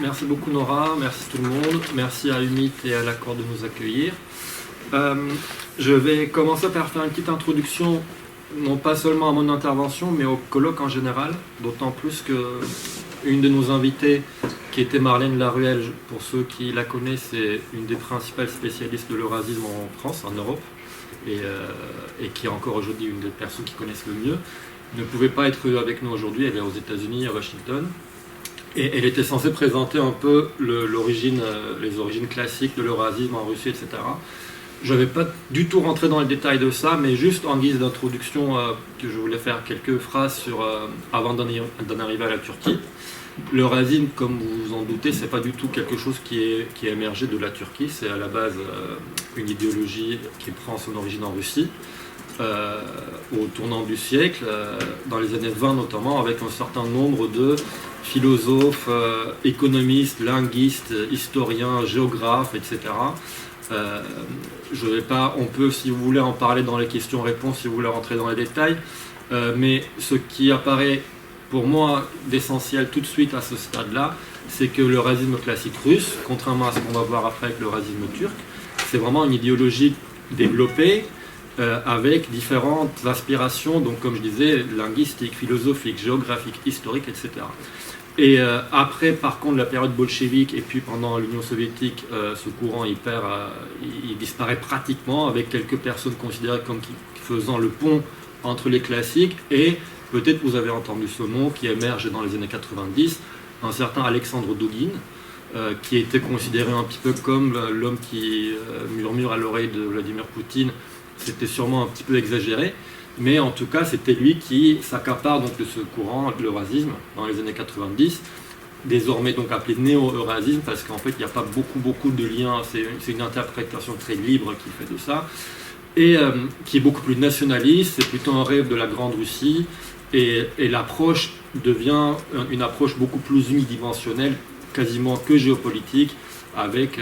Merci beaucoup Nora, merci tout le monde, merci à UMIT et à l'accord de nous accueillir. Je vais commencer par faire une petite introduction, non pas seulement à mon intervention, mais au colloque en général, d'autant plus que une de nos invitées, qui était Marlène Laruelle, pour ceux qui la connaissent, c'est une des principales spécialistes de l'eurasisme en France, en Europe, et qui est encore aujourd'hui une des personnes qui connaissent le mieux, ne pouvait pas être avec nous aujourd'hui, elle est aux États-Unis, à Washington. Et elle était censée présenter un peu les origines classiques de l'eurasisme en Russie, etc. Je ne vais pas du tout rentrer dans les détails de ça, mais juste en guise d'introduction, que je voulais faire quelques phrases avant d'en arriver à la Turquie. L'eurasisme, comme vous vous en doutez, ce n'est pas du tout quelque chose qui est émergé de la Turquie. C'est à la base une idéologie qui prend son origine en Russie, au tournant du siècle, dans les années 20 notamment, avec un certain nombre de philosophes, économistes, linguistes, historiens, géographes, etc. On peut, si vous voulez, en parler dans les questions-réponses, si vous voulez rentrer dans les détails, mais ce qui apparaît pour moi d'essentiel tout de suite à ce stade-là, c'est que l'eurasisme classique russe, contrairement à ce qu'on va voir après avec l'eurasisme turc, c'est vraiment une idéologie développée, avec différentes aspirations, donc comme je disais, linguistiques, philosophiques, géographiques, historiques, etc. Et après, par contre, la période bolchevique et puis pendant l'Union soviétique, ce courant il disparaît pratiquement, avec quelques personnes considérées comme faisant le pont entre les classiques, et peut-être vous avez entendu ce nom qui émerge dans les années 90, un certain Alexandre Douguine, qui était considéré un petit peu comme l'homme qui murmure à l'oreille de Vladimir Poutine. C'était sûrement un petit peu exagéré, mais en tout cas c'était lui qui s'accapare donc de ce courant de l'eurasisme dans les années 90, désormais donc appelé néo-eurasisme, parce qu'en fait il n'y a pas beaucoup de liens, c'est une interprétation très libre qui fait de ça, et qui est beaucoup plus nationaliste, c'est plutôt un rêve de la Grande Russie, et l'approche devient une approche beaucoup plus unidimensionnelle, quasiment que géopolitique, avec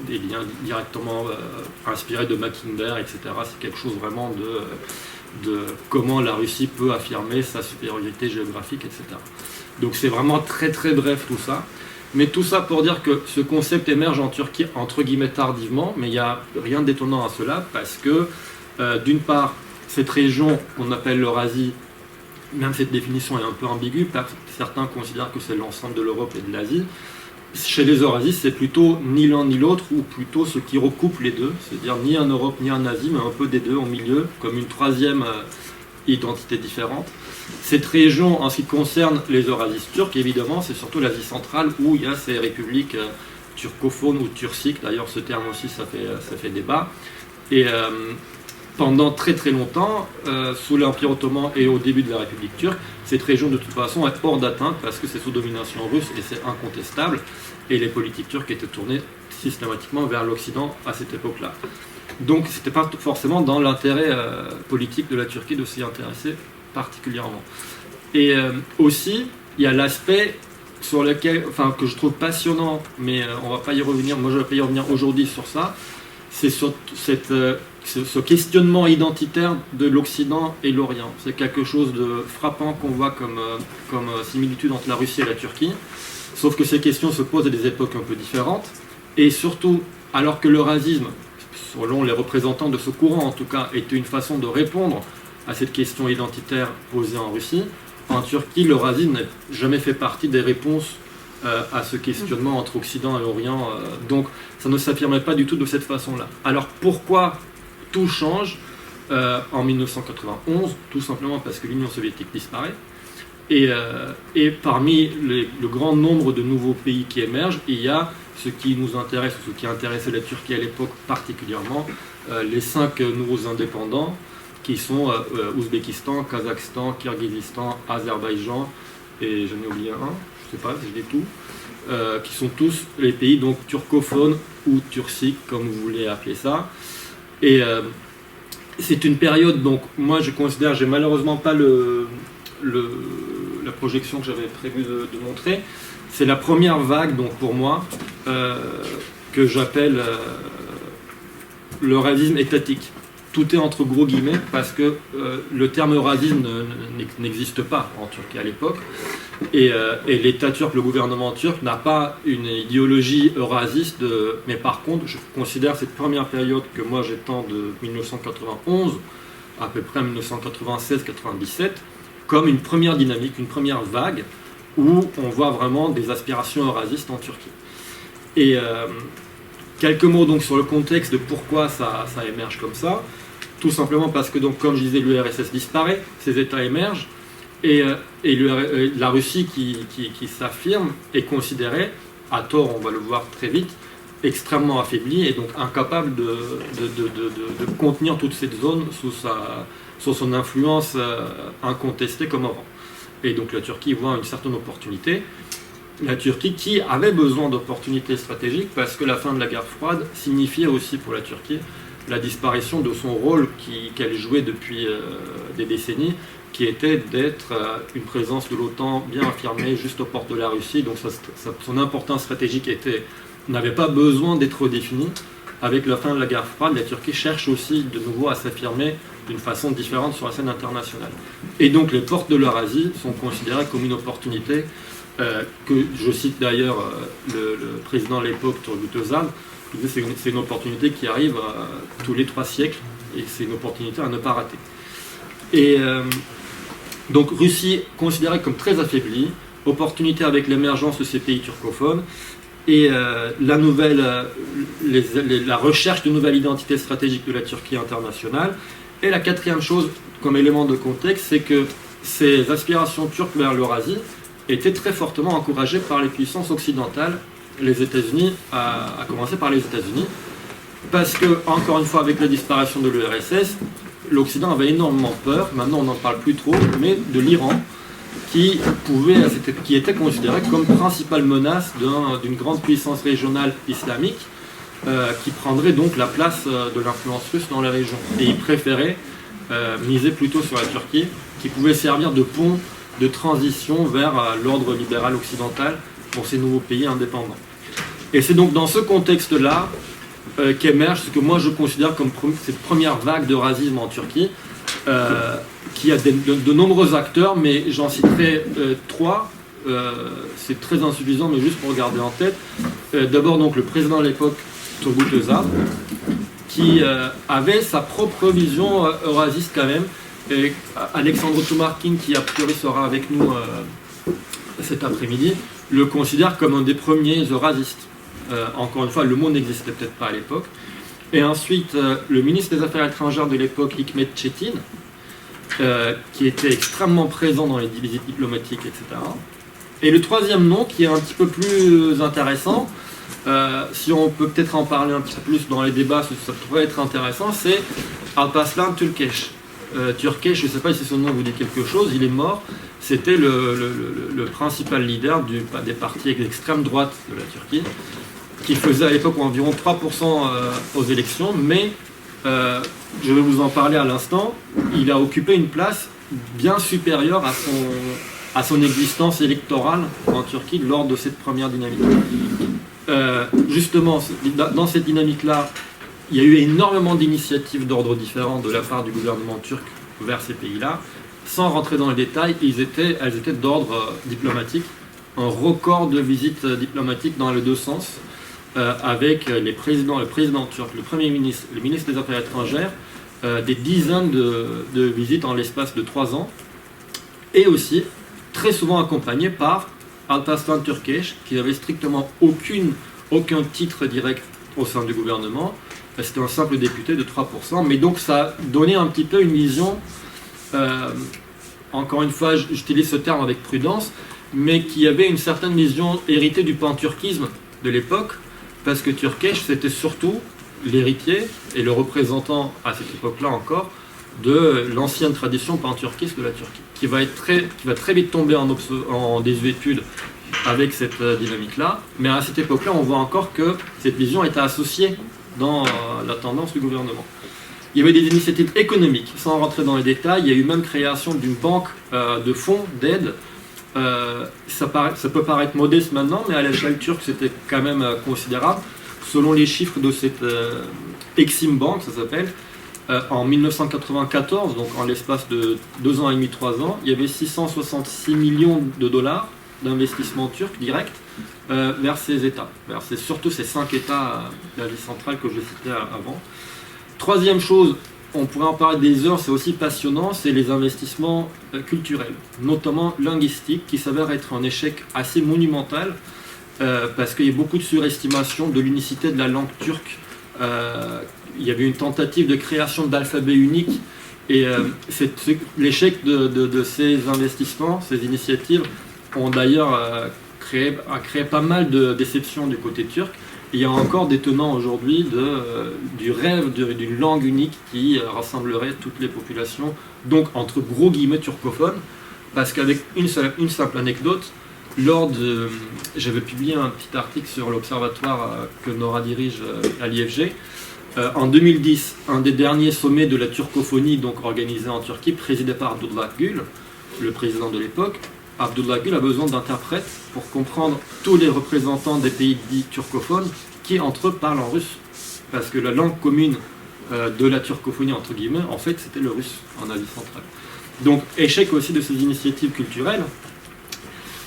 des liens directement inspirés de Mackinder, etc. C'est quelque chose vraiment de comment la Russie peut affirmer sa supériorité géographique, etc. Donc c'est vraiment très très bref tout ça. Mais tout ça pour dire que ce concept émerge en Turquie entre guillemets tardivement, mais il n'y a rien d'étonnant à cela, parce que d'une part, cette région qu'on appelle l'Eurasie, même cette définition est un peu ambiguë, certains considèrent que c'est l'ensemble de l'Europe et de l'Asie. Chez les eurasistes, c'est plutôt ni l'un ni l'autre, ou plutôt ce qui recoupe les deux, c'est-à-dire ni en Europe ni en Asie, mais un peu des deux au milieu, comme une troisième identité différente. Cette région, en ce qui concerne les eurasistes turcs, évidemment, c'est surtout l'Asie centrale, où il y a ces républiques turcophones ou turciques, d'ailleurs ce terme aussi ça fait débat. Et pendant très très longtemps, sous l'Empire ottoman et au début de la République turque, cette région de toute façon est hors d'atteinte parce que c'est sous domination russe et c'est incontestable, et les politiques turques étaient tournées systématiquement vers l'Occident à cette époque-là. Donc ce n'était pas forcément dans l'intérêt politique de la Turquie de s'y intéresser particulièrement. Et aussi, il y a l'aspect sur lequel, que je trouve passionnant, mais on ne va pas y revenir, moi je ne vais pas y revenir aujourd'hui sur ça, c'est sur ce questionnement identitaire de l'Occident et l'Orient. C'est quelque chose de frappant qu'on voit comme similitude entre la Russie et la Turquie, sauf que ces questions se posent à des époques un peu différentes, et surtout, alors que l'eurasisme, selon les représentants de ce courant en tout cas, était une façon de répondre à cette question identitaire posée en Russie, en Turquie, l'eurasisme n'a jamais fait partie des réponses à ce questionnement entre Occident et Orient, donc ça ne s'affirmait pas du tout de cette façon-là. Alors pourquoi tout change en 1991? Tout simplement parce que l'Union soviétique disparaît, et parmi le grand nombre de nouveaux pays qui émergent, il y a ce qui nous intéresse, ou ce qui intéressait la Turquie à l'époque particulièrement, les 5 nouveaux indépendants, qui sont Ouzbékistan, Kazakhstan, Kirghizistan, Azerbaïdjan, et j'en ai oublié un, je ne sais pas, je dis tout, qui sont tous les pays donc turcophones ou turciques, comme vous voulez appeler ça. Et c'est une période, donc moi je considère, j'ai malheureusement pas la projection que j'avais prévu de montrer, c'est la première vague, donc pour moi, que j'appelle l'eurasisme étatique. Tout est entre gros guillemets parce que le terme eurasisme n'existe pas en Turquie à l'époque. Et l'État turc, le gouvernement turc, n'a pas une idéologie eurasiste, mais par contre, je considère cette première période que moi j'étends de 1991 à peu près 1996-97 comme une première dynamique, une première vague, où on voit vraiment des aspirations eurasistes en Turquie. Et quelques mots donc sur le contexte de pourquoi ça émerge comme ça. Tout simplement parce que, donc, comme je disais, l'URSS disparaît, ces États émergent, et la Russie qui s'affirme est considérée, à tort, on va le voir très vite, extrêmement affaiblie et donc incapable de contenir toute cette zone sous son influence incontestée comme avant. Et donc la Turquie voit une certaine opportunité. La Turquie qui avait besoin d'opportunités stratégiques parce que la fin de la guerre froide signifiait aussi pour la Turquie la disparition de son rôle qu'elle jouait depuis des décennies, qui était d'être une présence de l'OTAN bien affirmée juste aux portes de la Russie. Donc son importance stratégique n'avait pas besoin d'être redéfinie. Avec la fin de la guerre froide, la Turquie cherche aussi de nouveau à s'affirmer d'une façon différente sur la scène internationale. Et donc les portes de l'Eurasie sont considérées comme une opportunité que je cite d'ailleurs le président de l'époque, Turgut Özal, c'est une opportunité qui arrive tous les 3 siècles et c'est une opportunité à ne pas rater. Et donc Russie considérée comme très affaiblie, opportunité avec l'émergence de ces pays turcophones et la recherche de nouvelles identités stratégiques de la Turquie internationale. Et la quatrième chose, comme élément de contexte, c'est que ces aspirations turques vers l'Eurasie étaient très fortement encouragées par les puissances occidentales, les États-Unis, à commencer par les États-Unis, parce que, encore une fois, avec la disparition de l'URSS, l'Occident avait énormément peur, maintenant on n'en parle plus trop, mais de l'Iran, qui était considéré comme principale menace d'une grande puissance régionale islamique, qui prendrait donc la place de l'influence russe dans la région. Et il préférait miser plutôt sur la Turquie, qui pouvait servir de pont de transition vers l'ordre libéral occidental pour ces nouveaux pays indépendants. Et c'est donc dans ce contexte-là qu'émerge ce que moi je considère comme cette première vague de racisme en Turquie, qui a de nombreux acteurs, mais j'en citerai 3. C'est très insuffisant, mais juste pour garder en tête. D'abord donc le président de l'époque, Turgut Özal, qui avait sa propre vision eurasiste quand même. Et Alexandre Tumarkin, qui a priori sera avec nous cet après-midi, le considère comme un des premiers eurasistes. Encore une fois, le mot n'existait peut-être pas à l'époque. Et ensuite, le ministre des Affaires étrangères de l'époque, Hikmet Çetin, qui était extrêmement présent dans les visites diplomatiques, etc. Et le troisième nom, qui est un petit peu plus intéressant, si on peut peut-être en parler un petit peu plus dans les débats, ça pourrait être intéressant, c'est Alparslan Türkeş. Türkeş, je ne sais pas si son nom vous dit quelque chose, il est mort. C'était le principal leader des partis d'extrême droite de la Turquie, qui faisait à l'époque environ 3% aux élections, mais je vais vous en parler à l'instant, il a occupé une place bien supérieure à son existence électorale en Turquie lors de cette première dynamique. Justement, dans cette dynamique-là, il y a eu énormément d'initiatives d'ordre différents de la part du gouvernement turc vers ces pays-là. Sans rentrer dans les détails, elles étaient d'ordre diplomatique, un record de visites diplomatiques dans les deux sens, avec le président turc, le Premier ministre, le ministre des Affaires étrangères, des dizaines de visites en l'espace de 3 ans, et aussi très souvent accompagné par Alparslan Türkeş, qui n'avait strictement aucun titre direct au sein du gouvernement. C'était un simple député de 3%, mais donc ça donnait un petit peu une vision, encore une fois j'utilise ce terme avec prudence, mais qui avait une certaine vision héritée du panturquisme de l'époque, parce que Türkeş c'était surtout l'héritier et le représentant à cette époque-là encore de l'ancienne tradition panturquiste de la Turquie, qui va très vite tomber en désuétude avec cette dynamique-là, mais à cette époque-là on voit encore que cette vision était associée dans la tendance du gouvernement. Il y avait des initiatives économiques, sans rentrer dans les détails, il y a eu même création d'une banque de fonds d'aide. Ça peut paraître modeste maintenant, mais à l'échelle turque c'était quand même considérable. Selon les chiffres de cette Exim Bank, ça s'appelle, En 1994, donc en l'espace de 2 ans et demi, 3 ans, il y avait 666 millions de dollars d'investissement turc direct vers ces États, surtout ces 5 États d'Asie centrale que je citais avant. Troisième chose, on pourrait en parler des heures, c'est aussi passionnant, c'est les investissements culturels, notamment linguistiques, qui s'avèrent être un échec assez monumental, parce qu'il y a beaucoup de surestimation de l'unicité de la langue turque. Il y avait une tentative de création d'alphabet unique, et l'échec de ces investissements, ces initiatives, ont d'ailleurs créé pas mal de déceptions du côté turc. Il y a encore des tenants aujourd'hui du rêve d'une langue unique qui rassemblerait toutes les populations, donc entre gros guillemets turcophones, parce qu'avec une simple anecdote, j'avais publié un petit article sur l'observatoire que Nora dirige à l'IFG. En 2010, un des derniers sommets de la turcophonie, donc organisé en Turquie, présidé par Abdullah Gül, le président de l'époque. Abdullah Gül a besoin d'interprètes pour comprendre tous les représentants des pays dits turcophones qui entre eux parlent en russe. Parce que la langue commune de la turcophonie, entre guillemets, en fait, c'était le russe en Asie centrale. Donc, échec aussi de ces initiatives culturelles.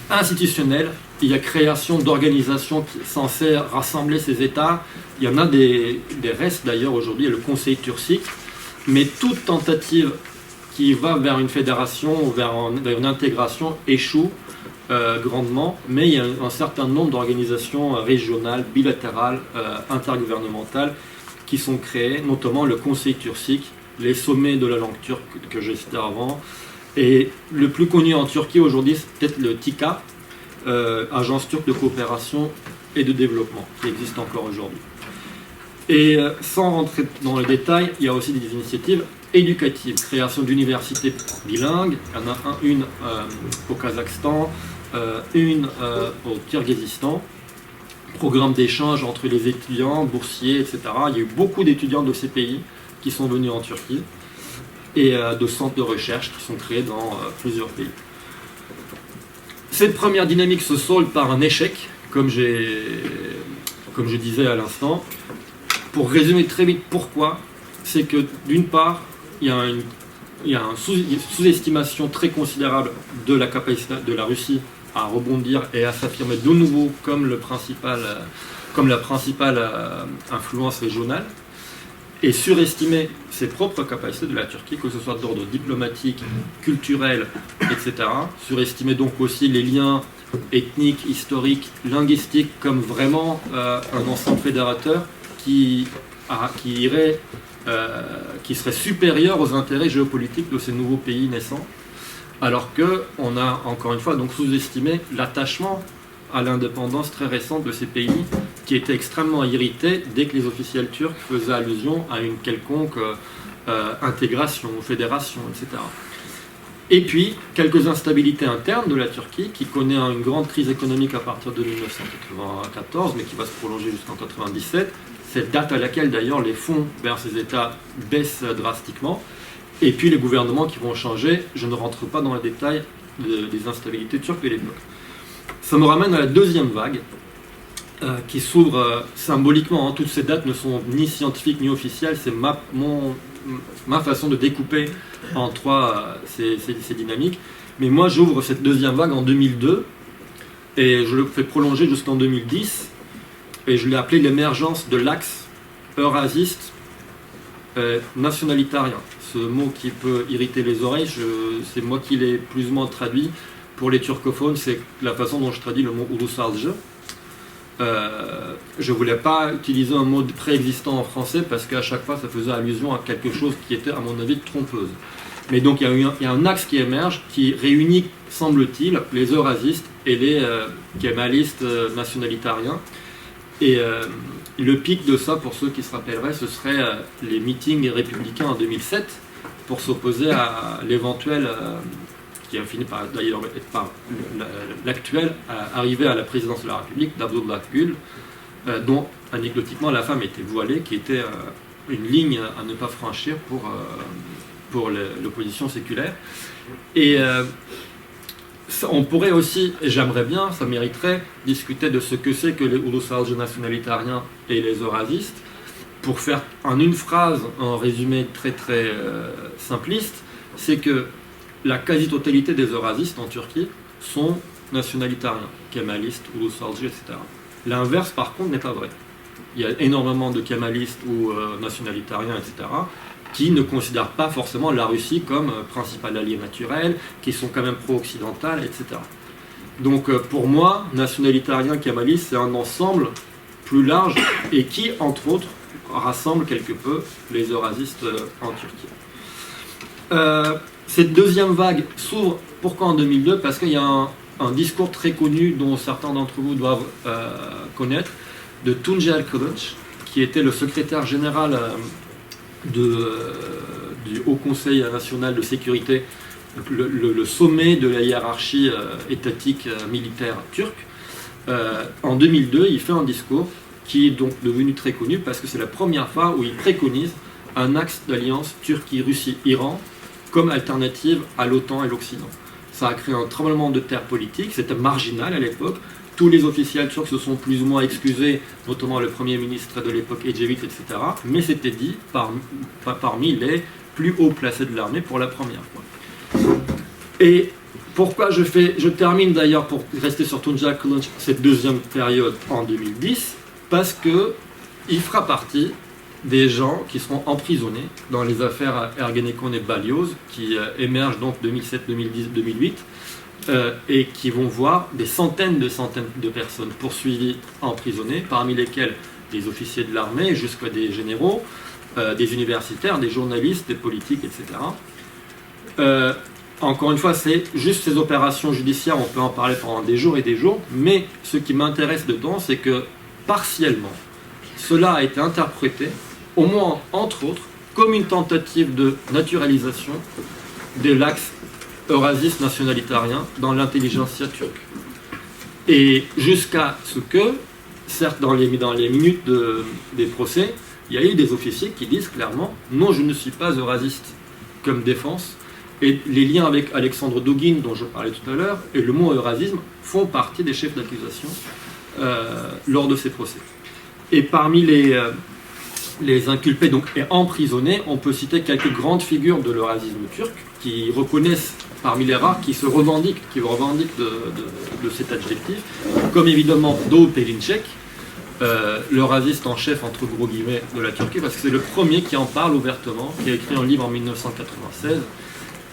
Institutionnelles, il y a création d'organisations censées rassembler ces États. Il y en a des restes d'ailleurs aujourd'hui, il y a le Conseil turcique. Mais toute tentative qui va vers une fédération ou vers une intégration échoue grandement, mais il y a un certain nombre d'organisations régionales, bilatérales, intergouvernementales qui sont créées, notamment le Conseil turcique, les sommets de la langue turque que j'ai cité avant, et le plus connu en Turquie aujourd'hui, c'est peut-être le TİKA, Agence turque de coopération et de développement, qui existe encore aujourd'hui. Et sans rentrer dans le détail, il y a aussi des initiatives éducatives, création d'universités bilingues, il y en a une au Kazakhstan, une au Kirghizistan, programme d'échange entre les étudiants, boursiers, etc. Il y a eu beaucoup d'étudiants de ces pays qui sont venus en Turquie, et de centres de recherche qui sont créés dans plusieurs pays. Cette première dynamique se solde par un échec, comme je disais à l'instant. Pour résumer très vite pourquoi, c'est que d'une part, il y a une sous-estimation très considérable de la capacité de la Russie à rebondir et à s'affirmer de nouveau comme la principale influence régionale, et surestimer ses propres capacités de la Turquie, que ce soit d'ordre diplomatique, culturel, etc. Surestimer donc aussi les liens ethniques, historiques, linguistiques, comme vraiment un ensemble fédérateur qui serait supérieur aux intérêts géopolitiques de ces nouveaux pays naissants, alors qu'on a encore une fois donc sous-estimé l'attachement à l'indépendance très récente de ces pays, qui étaient extrêmement irrités dès que les officiels turcs faisaient allusion à une quelconque intégration, fédération, etc. Et puis, quelques instabilités internes de la Turquie, qui connaît une grande crise économique à partir de 1994, mais qui va se prolonger jusqu'en 1997, cette date à laquelle d'ailleurs les fonds vers ces États baissent drastiquement, et puis les gouvernements qui vont changer. Je ne rentre pas dans les détails des instabilités turques de l'époque. Ça me ramène à la deuxième vague, qui s'ouvre symboliquement. Toutes ces dates ne sont ni scientifiques ni officielles, c'est ma façon de découper en trois ces dynamiques. Mais moi j'ouvre cette deuxième vague en 2002, et je le fais prolonger jusqu'en 2010, et je l'ai appelé l'émergence de l'axe eurasiste nationalitarien. Ce mot qui peut irriter les oreilles, c'est moi qui l'ai plus ou moins traduit. Pour les turcophones, c'est la façon dont je traduis le mot ulusalcı. Je ne voulais pas utiliser un mot préexistant en français parce qu'à chaque fois ça faisait allusion à quelque chose qui était à mon avis trompeuse. Mais donc il y a un axe qui émerge qui réunit, semble-t-il, les eurasistes et les kémalistes nationalitariens. Et le pic de ça, pour ceux qui se rappelleraient, ce serait les meetings républicains en 2007 pour s'opposer à l'éventuel, qui a fini par d'ailleurs être par l'actuel arrivé à la présidence de la République d'Abdullah Gül, dont anecdotiquement la femme était voilée, qui était une ligne à ne pas franchir pour l'opposition séculaire. Et on pourrait aussi, et j'aimerais bien, ça mériterait, discuter de ce que c'est que les ulusalcı nationalitariens et les eurasistes. pour faire en une phrase, un résumé très très simpliste, c'est que la quasi-totalité des eurasistes en Turquie sont nationalitariens, kémalistes, ulusalcı, etc. L'inverse, par contre, n'est pas vrai. Il y a énormément de kémalistes ou nationalitariens, etc., qui ne considèrent pas forcément la Russie comme principal allié naturel, qui sont quand même pro-occidental, etc. Donc pour moi, nationalitarien, kémaliste, c'est un ensemble plus large et qui, entre autres, rassemble quelque peu les eurasistes en Turquie. Cette deuxième vague s'ouvre, pourquoi en 2002? Parce qu'il y a un discours très connu dont certains d'entre vous doivent connaître, de Tuncel Kılıç, qui était le secrétaire général du Haut Conseil national de sécurité, le sommet de la hiérarchie étatique militaire turque. En 2002, il fait un discours qui est donc devenu très connu parce que c'est la première fois où il préconise un axe d'alliance Turquie-Russie-Iran comme alternative à l'OTAN et l'Occident. Ça a créé un tremblement de terre politique, c'était marginal à l'époque. Tous les officiels turcs se sont plus ou moins excusés, notamment le Premier ministre de l'époque, Ecevit, etc. Mais c'était dit parmi les plus hauts placés de l'armée pour la première fois. Et pourquoi je termine d'ailleurs, pour rester sur Tuncel Kılıç, cette deuxième période en 2010, parce qu'il fera partie des gens qui seront emprisonnés dans les affaires Ergenekon et Balyoz, qui émergent donc 2007, 2010, 2008, et qui vont voir des centaines de personnes poursuivies, emprisonnées, parmi lesquelles des officiers de l'armée jusqu'à des généraux, des universitaires, des journalistes, des politiques, etc. Encore une fois, c'est juste ces opérations judiciaires, on peut en parler pendant des jours et des jours, mais ce qui m'intéresse dedans, c'est que partiellement, cela a été interprété, au moins entre autres, comme une tentative de naturalisation de l'axe eurasiste nationalitarien dans l'intelligentsia turque. Et jusqu'à ce que, certes dans les minutes des procès, il y a eu des officiers qui disent clairement « Non, je ne suis pas eurasiste » comme défense. Et les liens avec Alexandre Dugin, dont je parlais tout à l'heure, et le mot eurasisme font partie des chefs d'accusation lors de ces procès. Et parmi les inculpés donc, et emprisonnés, on peut citer quelques grandes figures de l'eurasisme turc qui reconnaissent, parmi les rares, qui revendiquent de cet adjectif, comme évidemment Doğu Perinçek, l'eurasiste en chef entre gros guillemets de la Turquie, parce que c'est le premier qui en parle ouvertement, qui a écrit un livre en 1996,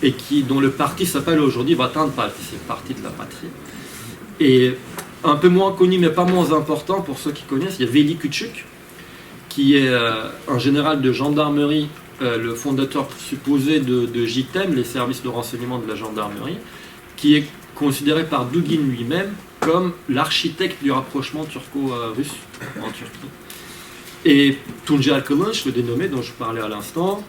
et dont le parti s'appelle aujourd'hui Vatan Partisi, c'est le parti de la patrie. Et un peu moins connu, mais pas moins important pour ceux qui connaissent, il y a Veli Küçük, qui est un général de gendarmerie, le fondateur supposé de JITEM, les services de renseignement de la gendarmerie, qui est considéré par Dugin lui-même comme l'architecte du rapprochement turco-russe en Turquie. Et Tuncel Kılıç, le dénommé dont je parlais à l'instant,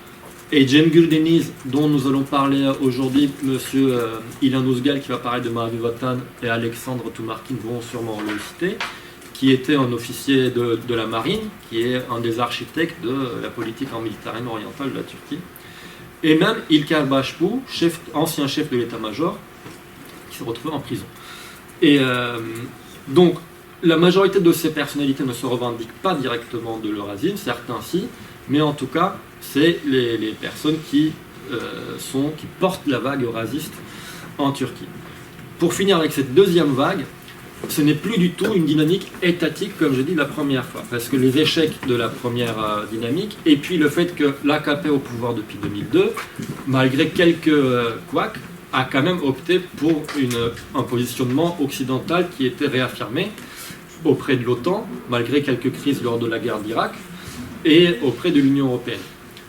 et Cemgür Deniz, dont nous allons parler aujourd'hui, monsieur Ilan Uzgal, qui va parler de Mavi Vatan, et Alexandre Tumarkin vont sûrement le citer, qui était un officier de la marine, qui est un des architectes de la politique en Méditerranée orientale de la Turquie. Et même İlker Başbuğ, ancien chef de l'état-major, qui s'est retrouvé en prison. Et donc, la majorité de ces personnalités ne se revendiquent pas directement de l'eurasisme, certains si, mais en tout cas, c'est les personnes qui portent la vague eurasiste en Turquie. Pour finir avec cette deuxième vague, ce n'est plus du tout une dynamique étatique, comme je dis la première fois, parce que les échecs de la première dynamique, et puis le fait que l'AKP au pouvoir depuis 2002, malgré quelques couacs, a quand même opté pour un positionnement occidental qui était réaffirmé auprès de l'OTAN, malgré quelques crises lors de la guerre d'Irak, et auprès de l'Union européenne.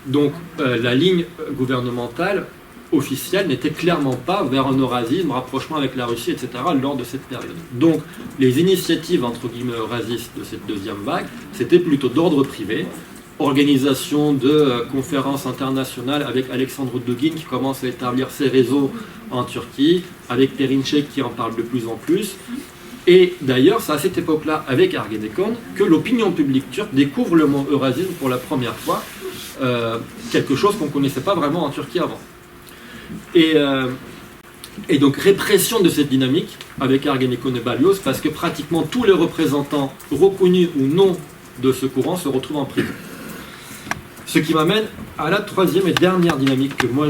Donc la ligne gouvernementale officielle n'était clairement pas vers un eurasisme, rapprochement avec la Russie, etc. lors de cette période. Donc les initiatives entre guillemets eurasistes de cette deuxième vague, c'était plutôt d'ordre privé, organisation de conférences internationales avec Alexandre Dugin qui commence à établir ses réseaux en Turquie, avec Perinçek qui en parle de plus en plus. Et d'ailleurs, c'est à cette époque-là, avec Ergenekon, que l'opinion publique turque découvre le mot eurasisme pour la première fois, quelque chose qu'on ne connaissait pas vraiment en Turquie avant. Et donc répression de cette dynamique avec Ergenekon et Balyoz, parce que pratiquement tous les représentants reconnus ou non de ce courant se retrouvent en prison. Ce qui m'amène à la troisième et dernière dynamique que moi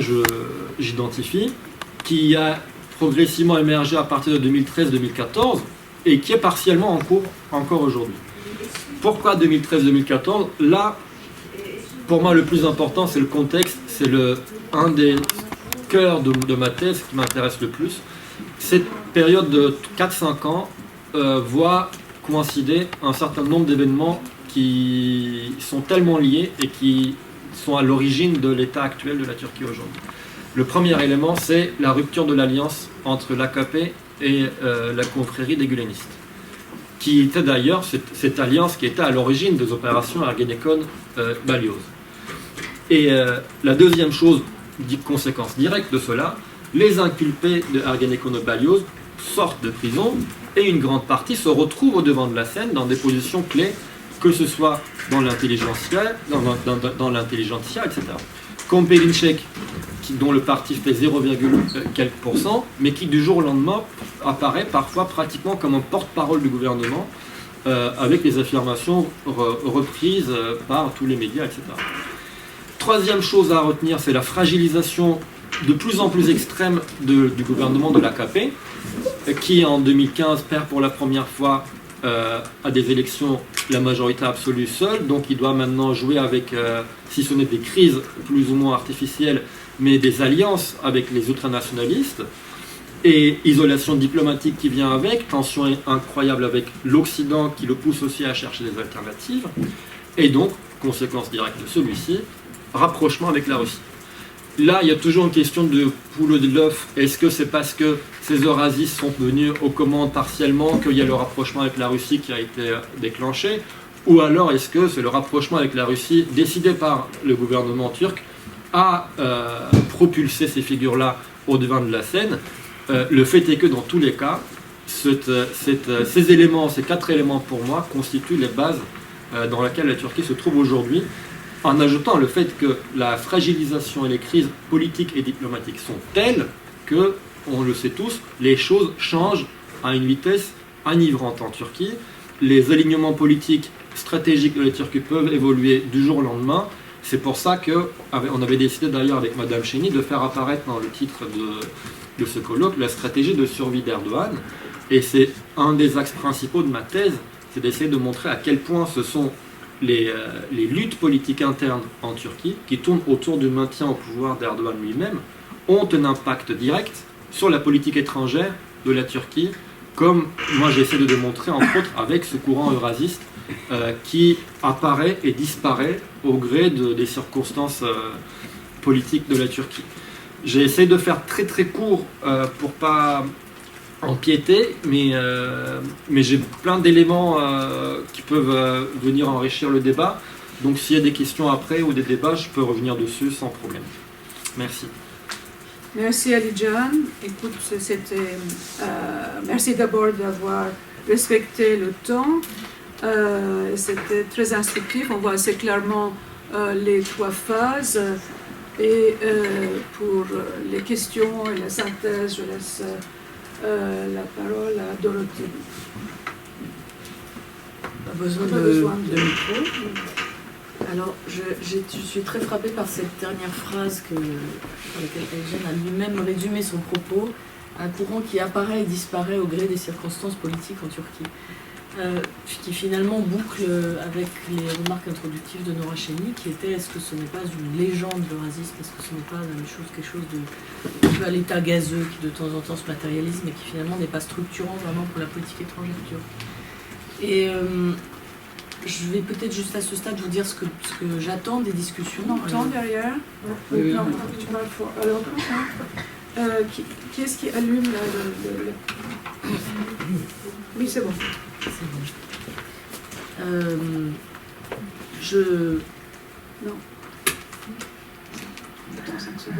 j'identifie, qui a progressivement émergé à partir de 2013-2014 et qui est partiellement en cours encore aujourd'hui. Pourquoi 2013-2014 ? Là, pour moi, le plus important, c'est le contexte, c'est un des cœurs de ma thèse qui m'intéresse le plus. Cette période de 4-5 ans voit coïncider un certain nombre d'événements qui sont tellement liés et qui sont à l'origine de l'état actuel de la Turquie aujourd'hui. Le premier élément, c'est la rupture de l'alliance entre l'AKP et la confrérie des Gülenistes, qui était d'ailleurs cette alliance qui était à l'origine des opérations Ergenekon-Balyoz. Et la deuxième chose, conséquence directe de cela, les inculpés de Ergenekon-Balyoz sortent de prison et une grande partie se retrouve au devant de la scène dans des positions clés, que ce soit dans l'intelligentsia, etc. Comme Perinçek, dont le parti fait 0, quelques %, mais qui du jour au lendemain apparaît parfois pratiquement comme un porte-parole du gouvernement, avec les affirmations reprises par tous les médias, etc. Troisième chose à retenir, c'est la fragilisation de plus en plus extrême du gouvernement de l'AKP, qui en 2015 perd pour la première fois à des élections la majorité absolue seule, donc il doit maintenant jouer avec, si ce n'est des crises plus ou moins artificielles, mais des alliances avec les ultranationalistes, et isolation diplomatique qui vient avec, tension incroyable avec l'Occident qui le pousse aussi à chercher des alternatives, et donc, conséquence directe de celui-ci, rapprochement avec la Russie. Là, il y a toujours une question de poule de l'œuf. Est-ce que c'est parce que ces eurasistes sont venus aux commandes partiellement qu'il y a le rapprochement avec la Russie qui a été déclenché? Ou alors est-ce que c'est le rapprochement avec la Russie décidé par le gouvernement turc à propulser ces figures-là au devant de la scène? Le fait est que dans tous les cas, ces éléments, ces 4 éléments pour moi, constituent les bases dans lesquelles la Turquie se trouve aujourd'hui, en ajoutant le fait que la fragilisation et les crises politiques et diplomatiques sont telles que, on le sait tous, les choses changent à une vitesse enivrante en Turquie. Les alignements politiques stratégiques de la Turquie peuvent évoluer du jour au lendemain. C'est pour ça qu'on avait décidé d'ailleurs avec Madame Cheni de faire apparaître dans le titre de ce colloque la stratégie de survie d'Erdogan. Et c'est un des axes principaux de ma thèse, c'est d'essayer de montrer à quel point ce sont les luttes politiques internes en Turquie, qui tournent autour du maintien au pouvoir d'Erdogan lui-même, ont un impact direct sur la politique étrangère de la Turquie, comme moi j'essaie de démontrer entre autres avec ce courant eurasiste qui apparaît et disparaît au gré des circonstances politiques de la Turquie. J'ai essayé de faire très très court pour pas empiéter, mais j'ai plein d'éléments qui peuvent venir enrichir le débat. Donc s'il y a des questions après ou des débats, je peux revenir dessus sans problème. Merci. Merci Alican. Écoute, merci d'abord d'avoir respecté le temps. C'était très instructif. On voit assez clairement les 3 phases. Et pour les questions et la synthèse, je laisse la parole à Dorothée. Pas besoin de micro. Alors, je suis très frappée par cette dernière phrase par laquelle Alican a lui-même résumé son propos, un courant qui apparaît et disparaît au gré des circonstances politiques en Turquie, qui finalement boucle avec les remarques introductives de Nora Cheni, qui était: est-ce que ce n'est pas une légende de racisme, est-ce que ce n'est pas la même chose, quelque chose de un peu à l'état gazeux qui de temps en temps se matérialise, mais qui finalement n'est pas structurant vraiment pour la politique étrangère turque. Et je vais peut-être juste à ce stade vous dire ce que j'attends des discussions. On entend derrière. Oui. Non, tu parles fort. Alors, qui est-ce qui allume là, Oui, c'est bon. C'est bon. Non. Attends 5 secondes.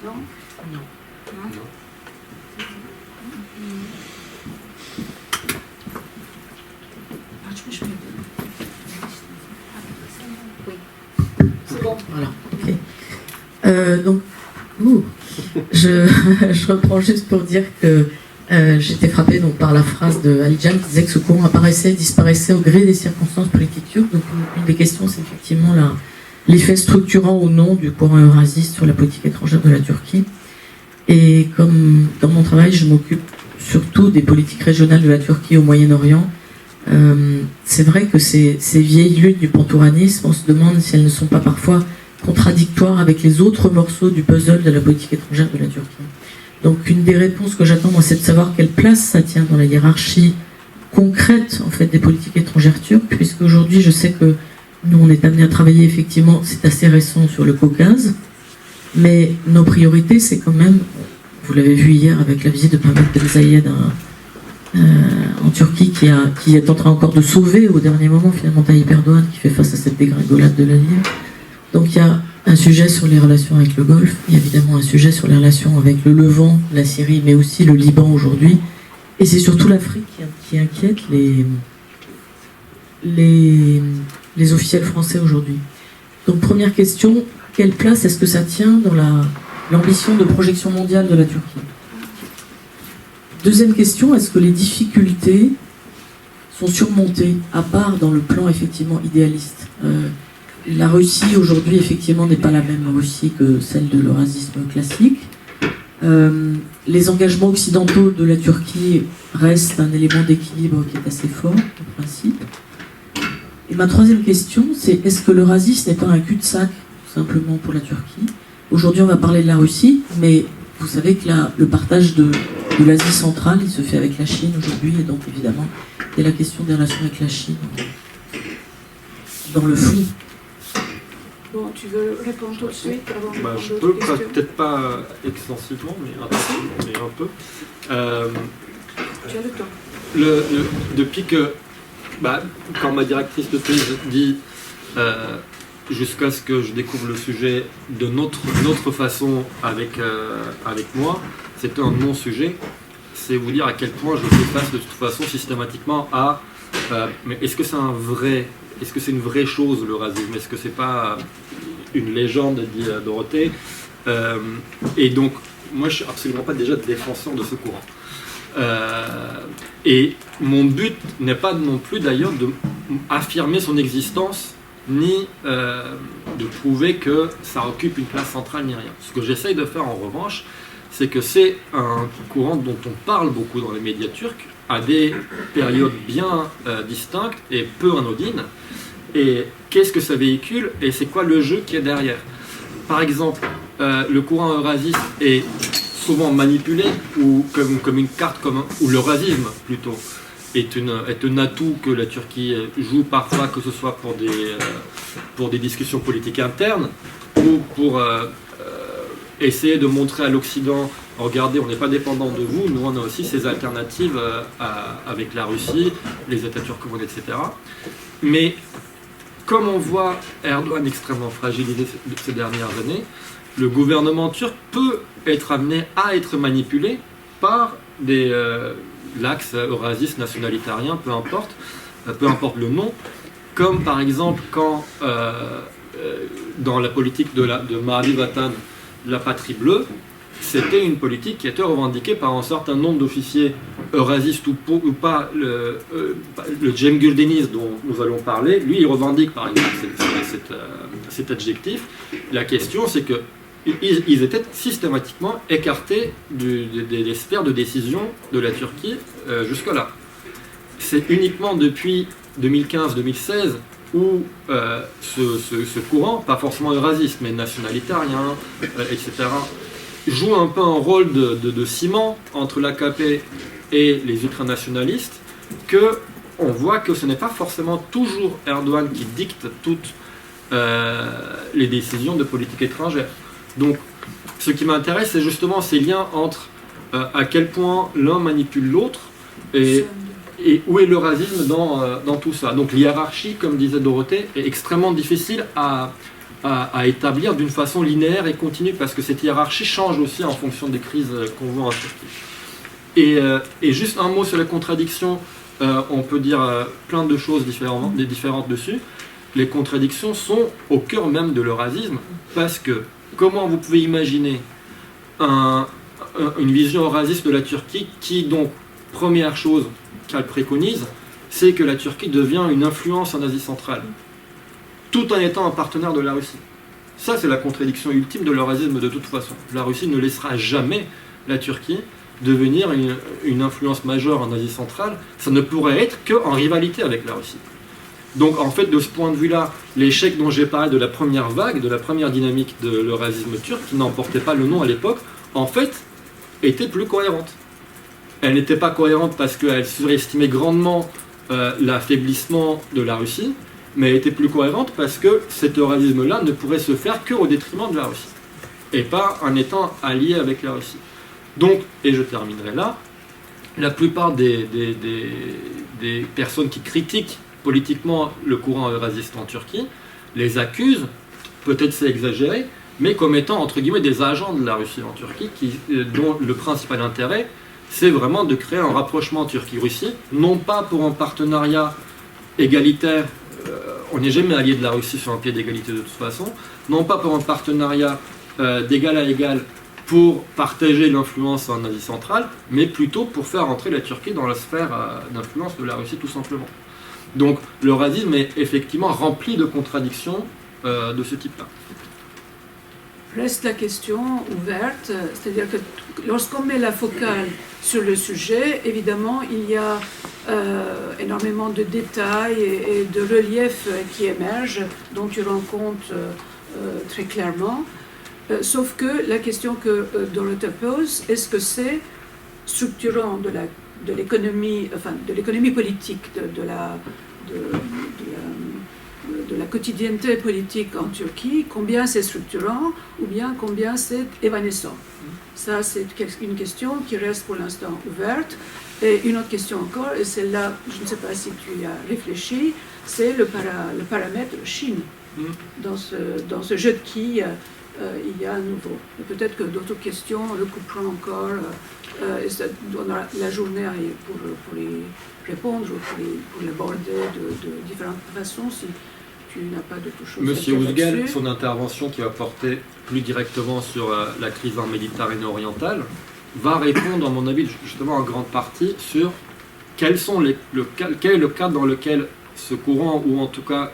Non. Non. Non. Oui. C'est bon. Voilà. Ok. Donc, je reprends juste pour dire que J'étais frappée donc, par la phrase de Ali Djan qui disait que ce courant apparaissait et disparaissait au gré des circonstances politiques turques. Donc une des questions, c'est effectivement l'effet structurant ou non du courant eurasiste sur la politique étrangère de la Turquie. Et comme dans mon travail, je m'occupe surtout des politiques régionales de la Turquie au Moyen-Orient, c'est vrai que ces vieilles luttes du pantouranisme, on se demande si elles ne sont pas parfois contradictoires avec les autres morceaux du puzzle de la politique étrangère de la Turquie. Donc une des réponses que j'attends, moi, c'est de savoir quelle place ça tient dans la hiérarchie concrète en fait, des politiques étrangères turques, puisque aujourd'hui je sais que nous on est amené à travailler effectivement, c'est assez récent, sur le Caucase, mais nos priorités c'est quand même, vous l'avez vu hier avec la visite de Mehmet Ben Zayed en Turquie, qui est en train encore de sauver au dernier moment finalement Tayyip Erdogan, qui fait face à cette dégringolade de la Libye. Donc il y a un sujet sur les relations avec le Golfe, il y a évidemment un sujet sur les relations avec le Levant, la Syrie, mais aussi le Liban aujourd'hui. Et c'est surtout l'Afrique qui inquiète les officiels français aujourd'hui. Donc première question, quelle place est-ce que ça tient dans l'ambition de projection mondiale de la Turquie? Deuxième question, est-ce que les difficultés sont surmontées, à part dans le plan effectivement idéaliste? La Russie aujourd'hui effectivement n'est pas la même Russie que celle de l'eurasisme classique. Les engagements occidentaux de la Turquie restent un élément d'équilibre qui est assez fort, en principe. Et ma troisième question, c'est est-ce que l'eurasisme n'est pas un cul-de-sac, tout simplement, pour la Turquie? Aujourd'hui, on va parler de la Russie, mais vous savez que le partage de l'Asie centrale, il se fait avec la Chine aujourd'hui, et donc évidemment, il y a la question des relations avec la Chine dans le fond. Bon, tu veux répondre tout de suite avant de Je peux, peut-être pas extensivement, mais un peu. Tu as le temps. Depuis que, quand ma directrice de thèse dit jusqu'à ce que je découvre le sujet de notre façon avec moi, c'était un non-sujet. C'est vous dire à quel point je fais face de toute façon systématiquement à mais est-ce que c'est une vraie chose, le racisme? Est-ce que c'est pas une légende, dit Dorothée? Et donc, moi, je suis absolument pas déjà défenseur de ce courant. Et mon but n'est pas non plus d'ailleurs d'affirmer son existence, ni de prouver que ça occupe une place centrale, ni rien. Ce que j'essaye de faire en revanche, c'est que c'est un courant dont on parle beaucoup dans les médias turcs, à des périodes bien distinctes et peu anodines. Et qu'est-ce que ça véhicule et c'est quoi le jeu qui est derrière? Par exemple, le courant eurasiste est souvent manipulé ou comme une carte, ou l'eurasisme plutôt, est un atout que la Turquie joue parfois, que ce soit pour des discussions politiques internes ou pour essayer de montrer à l'Occident, regardez, on n'est pas dépendant de vous, nous on a aussi ces alternatives avec la Russie, les États turcomans, etc. Mais comme on voit Erdogan extrêmement fragilisé ces dernières années, le gouvernement turc peut être amené à être manipulé par l'axe eurasiste nationalitarien, peu importe le nom, comme par exemple quand dans la politique de Mavi Vatan, la patrie bleue, c'était une politique qui était revendiquée par un certain nombre d'officiers eurasistes ou pas. Le Cem Gürdeniz dont nous allons parler, lui, il revendique par exemple cet adjectif. La question, c'est qu'ils étaient systématiquement écartés des sphères de décision de la Turquie jusque-là. C'est uniquement depuis 2015-2016 où ce courant, pas forcément eurasiste, mais nationalitarien, etc., joue un peu un rôle de ciment entre l'AKP et les ultranationalistes, qu'on voit que ce n'est pas forcément toujours Erdogan qui dicte toutes les décisions de politique étrangère. Donc, ce qui m'intéresse, c'est justement ces liens entre à quel point l'un manipule l'autre et où est le racisme dans tout ça. Donc, l'hiérarchie, comme disait Dorothée, est extrêmement difficile à établir d'une façon linéaire et continue, parce que cette hiérarchie change aussi en fonction des crises qu'on voit en Turquie. Et juste un mot sur les contradictions, on peut dire plein de choses différentes dessus. Les contradictions sont au cœur même de l'eurasisme, parce que comment vous pouvez imaginer un une vision eurasiste de la Turquie qui, donc, première chose qu'elle préconise, c'est que la Turquie devient une influence en Asie centrale, tout en étant un partenaire de la Russie. Ça, c'est la contradiction ultime de l'eurasisme de toute façon. La Russie ne laissera jamais la Turquie devenir une influence majeure en Asie centrale. Ça ne pourrait être qu'en rivalité avec la Russie. Donc, en fait, de ce point de vue-là, l'échec dont j'ai parlé de la première vague, de la première dynamique de l'eurasisme turc, qui n'en portait pas le nom à l'époque, en fait, était plus cohérente. Elle n'était pas cohérente parce qu'elle surestimait grandement l'affaiblissement de la Russie, mais elle était plus cohérente parce que cet eurasisme-là ne pourrait se faire qu'au détriment de la Russie, et pas en étant allié avec la Russie. Donc, et je terminerai là, la plupart des personnes qui critiquent politiquement le courant eurasiste en Turquie les accusent, peut-être c'est exagéré, mais comme étant entre guillemets des agents de la Russie en Turquie, dont le principal intérêt, c'est vraiment de créer un rapprochement Turquie-Russie, non pas pour un partenariat égalitaire, on n'est jamais allié de la Russie sur un pied d'égalité de toute façon, non pas pour un partenariat d'égal à égal pour partager l'influence en Asie centrale, mais plutôt pour faire entrer la Turquie dans la sphère d'influence de la Russie tout simplement. Donc l'eurasisme est effectivement rempli de contradictions de ce type-là. Reste la question ouverte, c'est-à-dire que lorsqu'on met la focale sur le sujet, évidemment, il y a énormément de détails et de reliefs qui émergent, dont tu rends compte très clairement. Sauf que la question que Dorota pose, est-ce que c'est structurant de l'économie, enfin de l'économie politique, de la quotidienneté politique en Turquie, combien c'est structurant ou bien combien c'est évanescent. Ça, c'est une question qui reste pour l'instant ouverte. Et une autre question encore, et celle-là, je ne sais pas si tu y as réfléchi, c'est le paramètre Chine. Dans ce jeu de quilles, il y a à nouveau. Et peut-être que d'autres questions recouperont encore, et ça donnera la journée pour y répondre ou pour l'aborder de différentes façons si tu n'as pas d'autre chose. Monsieur Ouzguel, son intervention qui va porter plus directement sur la crise en Méditerranée orientale, va répondre, à mon avis, justement en grande partie sur quel est le cadre dans lequel ce courant, ou en tout cas,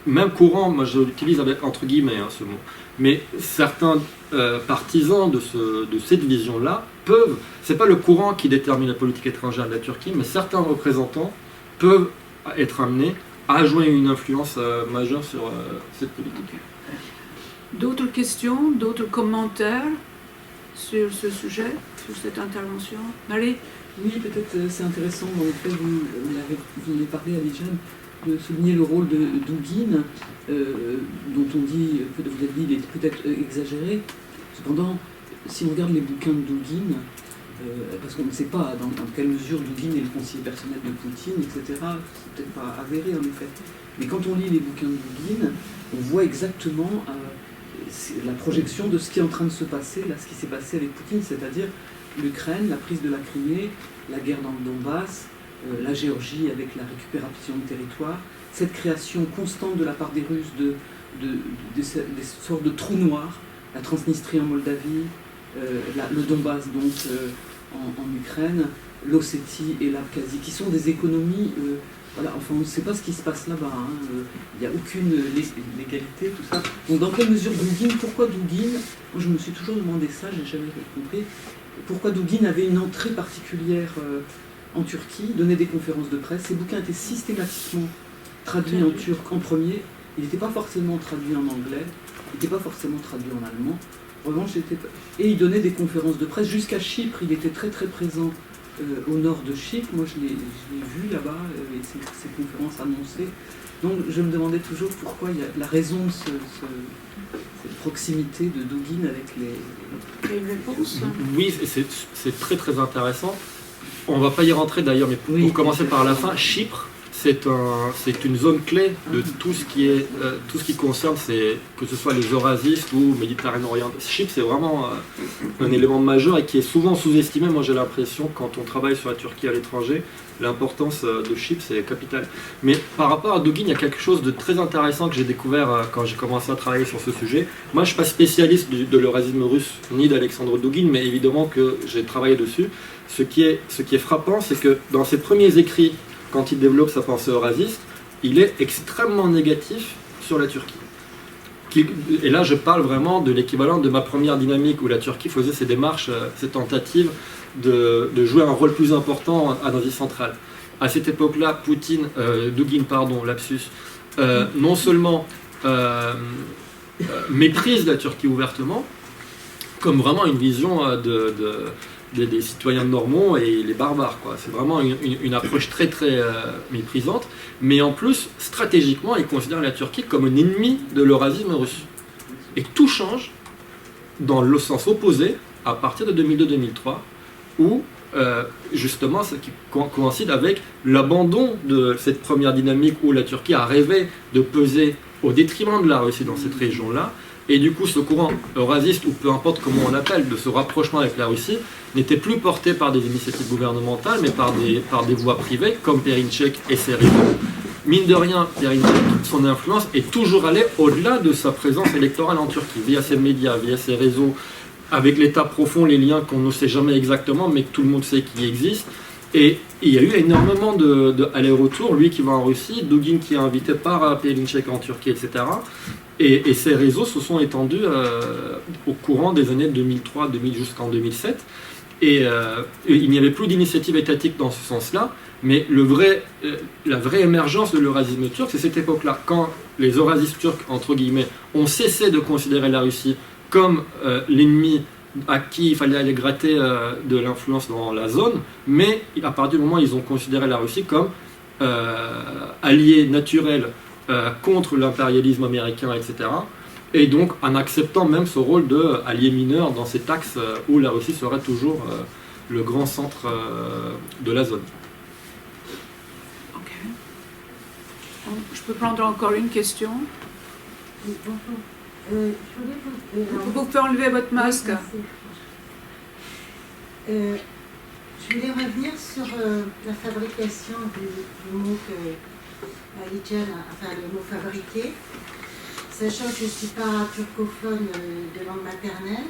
même courant, moi je l'utilise avec entre guillemets ce mot, mais certains partisans de cette vision-là peuvent, c'est pas le courant qui détermine la politique étrangère de la Turquie, mais certains représentants peuvent être amenés à jouer une influence majeure sur cette politique. D'autres questions, d'autres commentaires sur ce sujet, sur cette intervention? Marie? Oui, peut-être c'est intéressant, dans le fait vous avez parlé à Lijan, de souligner le rôle de Dugin, dont on dit, vous avez dit, il est peut-être exagéré. Cependant, si on regarde les bouquins de Dugin, parce qu'on ne sait pas dans quelle mesure Dugin est le conseiller personnel de Poutine, etc., c'est peut-être pas avéré en effet. Mais quand on lit les bouquins de Dugin, on voit exactement la projection de ce qui est en train de se passer, là, ce qui s'est passé avec Poutine, c'est-à-dire l'Ukraine, la prise de la Crimée, la guerre dans le Donbass, la Géorgie avec la récupération de territoire, cette création constante de la part des Russes des sortes de trous noirs, la Transnistrie en Moldavie, le Donbass donc en Ukraine, l'Ossétie et l'Abkhazie, qui sont des économies, voilà, enfin on ne sait pas ce qui se passe là-bas, il n'y a aucune légalité, tout ça. Donc dans quelle mesure Dugin, pourquoi Dugin, moi je me suis toujours demandé ça, j'ai jamais compris, pourquoi Dugin avait une entrée particulière en Turquie, donnait des conférences de presse. Ses bouquins étaient systématiquement traduits en turc en premier. Il n'était pas forcément traduit en anglais, il n'était pas forcément traduit en allemand. En revanche, et il donnait des conférences de presse jusqu'à Chypre. Il était très très présent au nord de Chypre. Moi, je l'ai vu là-bas, et ces conférences annoncées. Donc, je me demandais toujours pourquoi il y a la raison de cette proximité de Dugin avec les... Une réponse? Oui, c'est très très intéressant. On ne va pas y rentrer d'ailleurs, mais pour commencer par la fin, Chypre, c'est une zone clé de tout ce qui concerne, que ce soit les eurasistes ou Méditerranée orientale. Chypre, c'est vraiment un élément majeur et qui est souvent sous-estimé. Moi, j'ai l'impression, quand on travaille sur la Turquie à l'étranger, l'importance de Chypre, c'est capital. Mais par rapport à Dugin, il y a quelque chose de très intéressant que j'ai découvert quand j'ai commencé à travailler sur ce sujet. Moi, je ne suis pas spécialiste de l'eurasisme russe ni d'Alexandre Dugin, mais évidemment que j'ai travaillé dessus. Ce qui est frappant, c'est que dans ses premiers écrits, quand il développe sa pensée eurasiste, il est extrêmement négatif sur la Turquie. Et là, je parle vraiment de l'équivalent de ma première dynamique, où la Turquie faisait ses démarches, ses tentatives de jouer un rôle plus important en Asie centrale. À cette époque-là, Dugin, lapsus, non seulement méprise la Turquie ouvertement, comme vraiment une vision des citoyens normands et les barbares, quoi. C'est vraiment une approche très très méprisante, mais en plus, stratégiquement, il considère la Turquie comme un ennemi de l'eurasisme russe. Et tout change dans le sens opposé à partir de 2002-2003, où justement, ce qui coïncide avec l'abandon de cette première dynamique où la Turquie a rêvé de peser au détriment de la Russie dans cette région-là. Et du coup, ce courant eurasiste, ou peu importe comment on l'appelle, de ce rapprochement avec la Russie, n'était plus porté par des initiatives gouvernementales, mais par des voies privées, comme Perinček et ses réseaux. Mine de rien, Perinček, son influence est toujours allée au-delà de sa présence électorale en Turquie, via ses médias, via ses réseaux, avec l'État profond, les liens qu'on ne sait jamais exactement, mais que tout le monde sait qui existent. Et il y a eu énormément de allers-retours, lui qui va en Russie, Dugin qui est invité par Perinček en Turquie, etc. Et ces réseaux se sont étendus au courant des années 2003 jusqu'en 2007. Et il n'y avait plus d'initiative étatique dans ce sens-là, mais la vraie émergence de l'eurasisme turc, c'est cette époque-là, quand les eurasistes turcs, entre guillemets, ont cessé de considérer la Russie comme l'ennemi à qui il fallait aller gratter de l'influence dans la zone, mais à partir du moment où ils ont considéré la Russie comme allié naturel contre l'impérialisme américain, etc. Et donc en acceptant même ce rôle d'allié mineur dans cet axe où la Russie serait toujours le grand centre de la zone. Ok. Je peux prendre encore une question. Oui, bonjour. Vous pouvez enlever votre masque. Je voulais revenir sur la fabrication du mot que Alican, enfin le mot fabriqué, sachant que je ne suis pas turcophone de langue maternelle,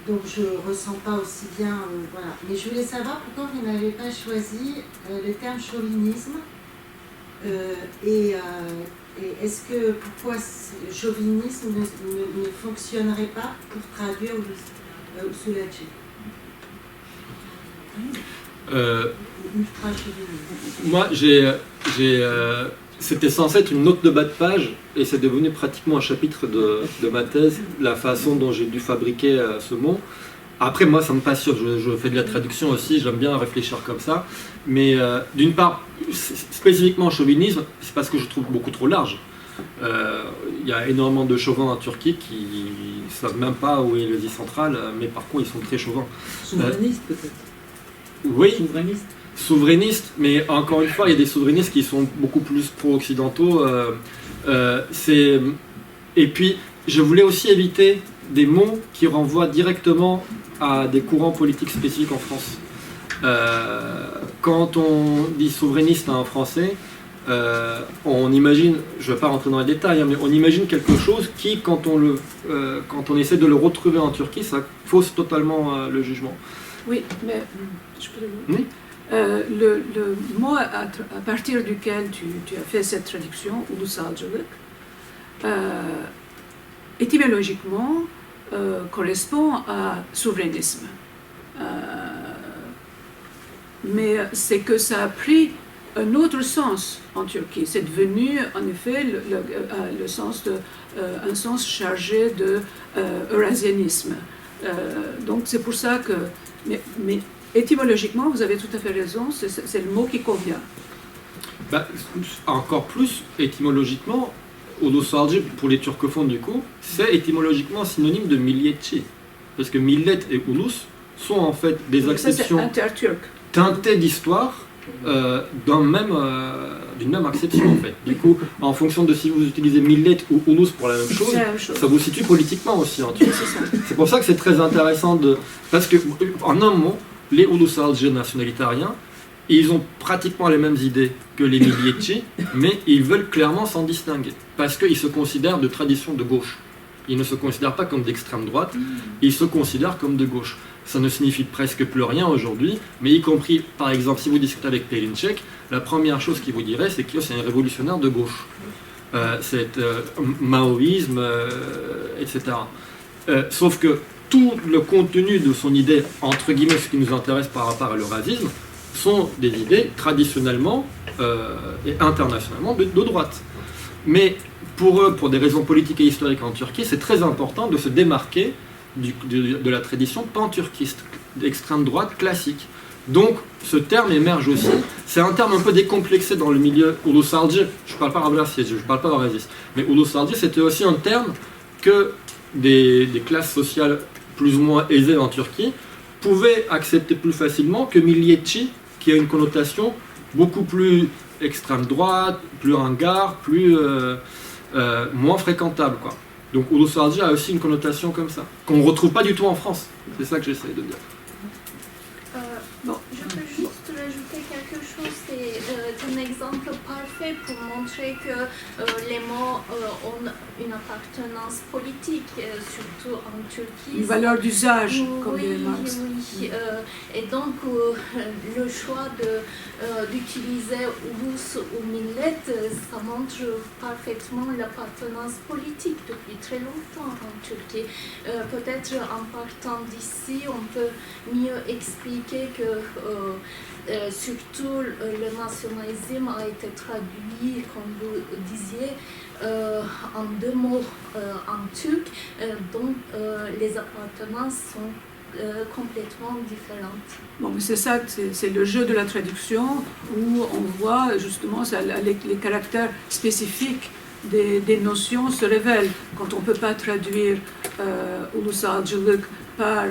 donc je ne ressens pas aussi bien, voilà. Mais je voulais savoir pourquoi vous n'avez pas choisi le terme chauvinisme et est-ce que pourquoi le chauvinisme ne fonctionnerait pas pour traduire ou soulager Moi, c'était censé être une note de bas de page et c'est devenu pratiquement un chapitre de ma thèse, la façon dont j'ai dû fabriquer ce mot. Après, moi, ça me passionne, je fais de la traduction aussi, j'aime bien réfléchir comme ça. Mais d'une part, spécifiquement chauvinisme, c'est parce que je trouve beaucoup trop large. Il y a énormément de chauvins en Turquie qui ne savent même pas où est l'Asie centrale, mais par contre, ils sont très chauvins. Souverainiste peut-être. Oui, Souverainiste. Souverainistes, mais encore une fois, il y a des souverainistes qui sont beaucoup plus pro-occidentaux. Et puis, je voulais aussi éviter des mots qui renvoient directement à des courants politiques spécifiques en France. Quand on dit souverainiste en français, on imagine, je ne vais pas rentrer dans les détails, mais on imagine quelque chose qui, quand on essaie de le retrouver en Turquie, ça fausse totalement le jugement. Oui, mais je peux le Oui. Le mot à partir duquel tu as fait cette traduction, ulusalcılık, étymologiquement correspond à souverainisme. Mais c'est que ça a pris un autre sens en Turquie. C'est devenu en effet un sens chargé de eurasianisme. Donc c'est pour ça que... Mais étymologiquement, vous avez tout à fait raison, c'est le mot qui convient. Encore plus, étymologiquement, ulusalcı, pour les turcophones du coup, c'est étymologiquement synonyme de milliyetçi. Parce que millet et ulus sont en fait des acceptions teintées d'histoire d'une même acception en fait. Du coup, en fonction de si vous utilisez millet ou ulus pour la même chose, C'est la même chose. ça vous situe politiquement aussi en Turquie. C'est ça. C'est pour ça que c'est très intéressant parce que, en un mot, les ulusalcı nationalitariens, ils ont pratiquement les mêmes idées que les milliyetçi, mais ils veulent clairement s'en distinguer. Parce qu'ils se considèrent de tradition de gauche. Ils ne se considèrent pas comme d'extrême droite, ils se considèrent comme de gauche. Ça ne signifie presque plus rien aujourd'hui, mais y compris, par exemple, si vous discutez avec Perinček, la première chose qu'il vous dirait, c'est que c'est un révolutionnaire de gauche. C'est maoïsme, etc. Sauf que tout le contenu de son idée, entre guillemets, ce qui nous intéresse par rapport à l'eurasisme, sont des idées traditionnellement et internationalement de droite. Mais pour eux, pour des raisons politiques et historiques en Turquie, c'est très important de se démarquer de la tradition pan-turquiste, d'extrême droite classique. Donc ce terme émerge aussi. C'est un terme un peu décomplexé dans le milieu ulusalcı. Je ne parle pas je ne parle pas d'Eurasis. Mais ulusalcı, c'était aussi un terme que des classes sociales plus ou moins aisées en Turquie pouvaient accepter plus facilement que milliyetçi, qui a une connotation beaucoup plus extrême droite, plus ringard, moins fréquentable, quoi. Donc ulusalcı a aussi une connotation comme ça, qu'on ne retrouve pas du tout en France. C'est ça que j'essaie de dire. Je peux juste rajouter quelque chose, c'est un exemple parfait pour montrer que les mots ont une appartenance politique, surtout en Turquie. Une valeur d'usage, comme oui, dit Marx. Oui. Et donc le choix d'utiliser ulus ou millet, ça montre parfaitement l'appartenance politique depuis très longtemps en Turquie. Peut-être en partant d'ici, on peut mieux expliquer que surtout le nationalisme a été traduit, comme vous disiez, en deux mots en turc, donc les appartenances sont complètement différentes. Bon, mais c'est ça, c'est le jeu de la traduction où on voit justement les caractères spécifiques des notions se révèlent. Quand on ne peut pas traduire ulusalcılık par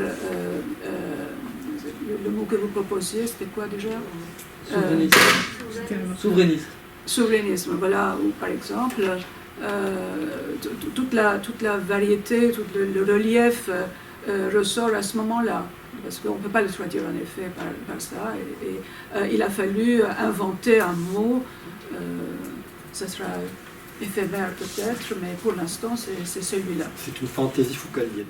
le mot que vous proposiez, c'était quoi déjà? Souverainiste. Souverainisme, voilà, ou par exemple, toute la variété, tout le relief ressort à ce moment-là, parce qu'on ne peut pas le traduire en effet par ça, et il a fallu inventer un mot, ça sera éphémère peut-être, mais pour l'instant c'est celui-là. C'est une fantaisie foucaldienne.